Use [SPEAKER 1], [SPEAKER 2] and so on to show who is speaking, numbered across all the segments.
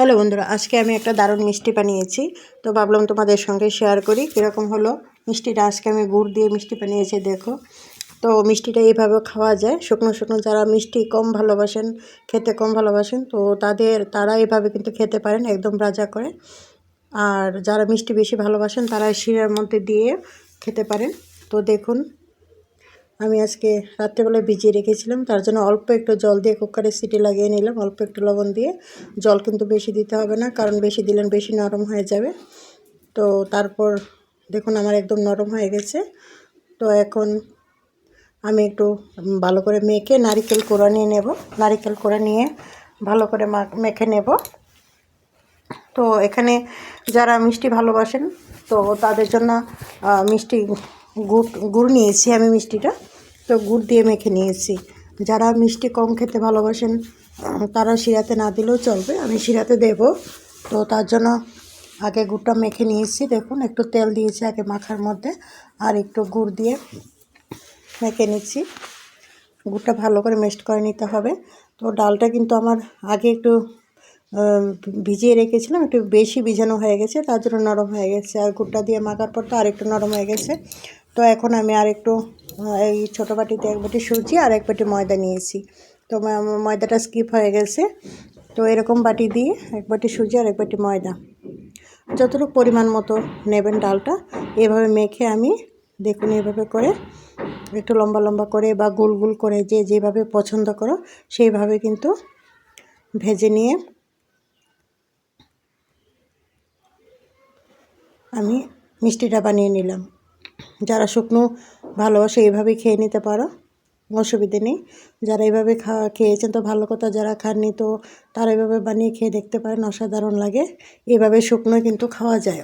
[SPEAKER 1] Hello বন্ধুরা, আজকে আমি একটা দারুণ মিষ্টি বানিয়েছি। তো ভাবলাম তোমাদের সঙ্গে শেয়ার করি কীরকম হলো মিষ্টিটা। আজকে আমি গুড় দিয়ে মিষ্টি বানিয়েছি, দেখো। তো মিষ্টিটা এইভাবে খাওয়া যায়। শুকনো শুকনো যারা মিষ্টি কম ভালোবাসেন, খেতে কম ভালোবাসেন, তো তারা এইভাবে কিন্তু খেতে পারেন, একদম রাজা করে। আর যারা মিষ্টি বেশি ভালোবাসেন তারা শিরার মধ্যে দিয়ে খেতে পারেন। তো দেখুন, আমি আজকে রাত্রেবেলায় ভিজিয়ে রেখেছিলাম, তার জন্য অল্প একটু জল দিয়ে কুকারে সিটি লাগিয়ে নিলাম, অল্প একটু লবণ দিয়ে। জল কিন্তু বেশি দিতে হবে না, কারণ বেশি দিলেন বেশি নরম হয়ে যাবে। তো তারপর দেখুন আমার একদম নরম হয়ে গেছে। তো এখন আমি একটু ভালো করে মেখে নারকেল কোড়া নিয়ে নেব। নারকেল কোড়া নিয়ে ভালো করে মেখে নেব। তো এখানে যারা মিষ্টি ভালোবাসেন তো তাদের জন্য মিষ্টি গুড় নিয়েছি আমি মিষ্টিটা। তো গুড় দিয়ে মেখে নিয়েছি। যারা মিষ্টি কম খেতে ভালোবাসেন তারা শিরাতে না দিলেও চলবে, আমি শিরাতে দেব। তো তার জন্য আগে গুড়টা মেখে নিয়েছি। দেখুন, একটু তেল দিয়েছি আগে মাখার মধ্যে, আর একটু গুড় দিয়ে মেখে নিচ্ছি। গুড়টা ভালো করে মেশড করে নিতে হবে। তো ডালটা কিন্তু আমার আগে একটু ভিজিয়ে রেখেছিলাম, একটু বেশি ভিজানো হয়ে গেছে, তার জন্য নরম হয়ে গেছে। আর গুড়টা দিয়ে মাখার পর তো আরেকটু নরম হয়ে গেছে। তো এখন আমি আরেকটু এই ছোটো বাটিতে এক বাটি সুজি আর এক বাটি ময়দা নিয়েছি। তো ময়দাটা স্কিপ হয়ে গেছে। তো এরকম বাটি দিয়ে এক বাটি সুজি আর এক বাটি ময়দা, যতটুকু পরিমাণ মতো নেবেন ডালটা, এভাবে মেখে আমি দেখুন এভাবে করে একটু লম্বা লম্বা করে বা গোল গোল করে যে যেভাবে পছন্দ করো সেইভাবে কিন্তু ভেজে নিয়ে আমি মিষ্টিটা বানিয়ে নিলাম। যারা শুকনো ভালোবাসে এইভাবেই খেয়ে নিতে পারো, অসুবিধে নেই। যারা এইভাবে খেয়েছেন তো ভালো কথা, যারা খাননি তো তারা এইভাবে বানিয়ে খেয়ে দেখতে পারেন, অসাধারণ লাগে। এভাবে শুকনো কিন্তু খাওয়া যায়,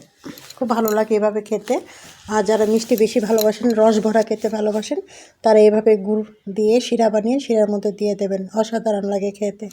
[SPEAKER 1] খুব ভালো লাগে এভাবে খেতে। আর যারা মিষ্টি বেশি ভালোবাসেন, রস ভরা খেতে ভালোবাসেন, তারা এইভাবে গুড় দিয়ে শিরা বানিয়ে শিরার মধ্যে দিয়ে দেবেন, অসাধারণ লাগে খেতে।